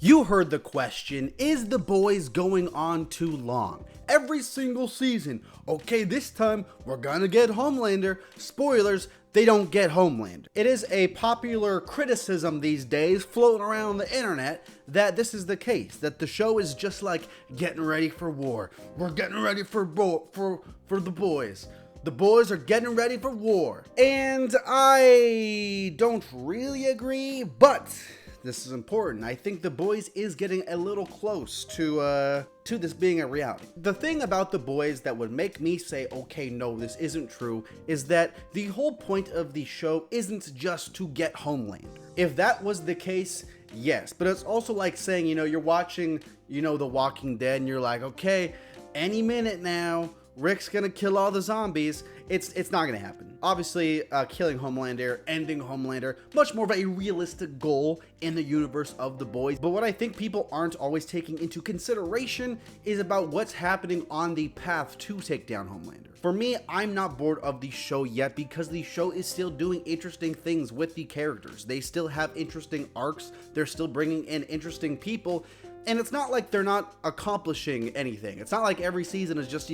You heard the question, is The Boys going on too long? Every single season, okay, this time we're gonna get Homelander. Spoilers, they don't get Homelander. It is a popular criticism these days floating around the internet that this is the case, that the show is just like getting ready for war. We're getting ready for the boys. The boys are getting ready for war. And I don't really agree, but this is important. I think The Boys is getting a little close to this being a reality. The thing about The Boys that would make me say, okay, no, this isn't true, is that the whole point of the show isn't just to get Homelander. If that was the case, yes, but it's also like saying, you're watching, The Walking Dead, and you're like, okay, any minute now, Rick's gonna kill all the zombies. It's not gonna happen. Obviously, killing Homelander, ending Homelander, much more of a realistic goal in the universe of The Boys. But what I think people aren't always taking into consideration is about what's happening on the path to take down Homelander. For me, I'm not bored of the show yet because the show is still doing interesting things with the characters. They still have interesting arcs. They're still bringing in interesting people. And it's not like they're not accomplishing anything. It's not like every season is just,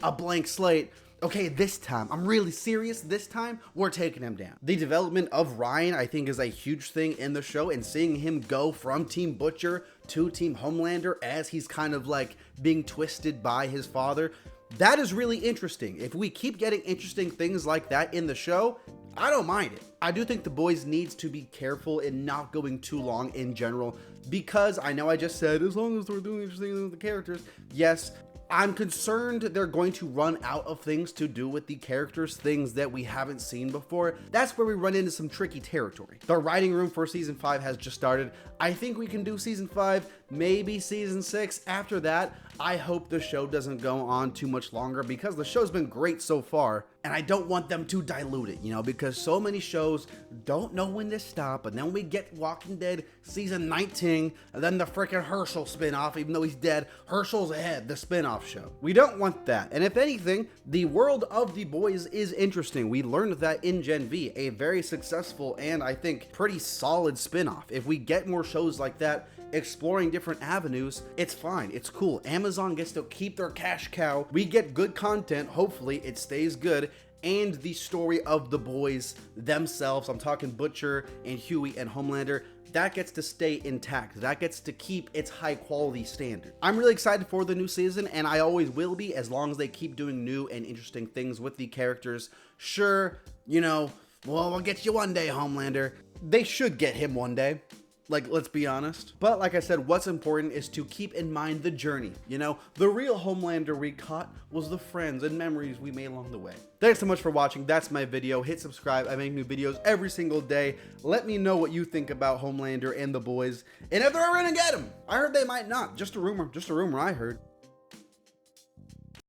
a blank slate. Okay, this time, I'm really serious. This time, we're taking him down. The development of Ryan, I think, is a huge thing in the show, and seeing him go from Team Butcher to Team Homelander as he's kind of like being twisted by his father, that is really interesting. If we keep getting interesting things like that in the show, I don't mind it. I do think The Boys needs to be careful in not going too long in general, because I know I just said, as long as we're doing interesting things with the characters, yes, I'm concerned they're going to run out of things to do with the characters, things that we haven't seen before. That's where we run into some tricky territory. The writing room for season 5 has just started. I think we can do season 5, maybe season 6. After that, I hope the show doesn't go on too much longer because the show's been great so far, and I don't want them to dilute it, because so many shows don't know when to stop, and then we get Walking Dead season 19, and then the freaking Herschel spinoff, even though he's dead, Herschel's ahead, the spinoff show. We don't want that, and if anything, the world of The Boys is interesting. We learned that in Gen V, a very successful and I think pretty solid spinoff. If we get more shows like that, exploring different avenues, it's fine, it's cool. Amazon gets to keep their cash cow. We get good content, hopefully it stays good, and the story of the boys themselves, I'm talking Butcher and Huey and Homelander, that gets to stay intact. That gets to keep its high quality standard. I'm really excited for the new season, and I always will be as long as they keep doing new and interesting things with the characters. Sure, well, we'll get you one day, Homelander. They should get him one day. Let's be honest. But like I said, what's important is to keep in mind the journey. The real Homelander we caught was the friends and memories we made along the way. Thanks so much for watching. That's my video. Hit subscribe. I make new videos every single day. Let me know what you think about Homelander and The Boys, and if they're ever gonna get him. I heard they might not. Just a rumor I heard.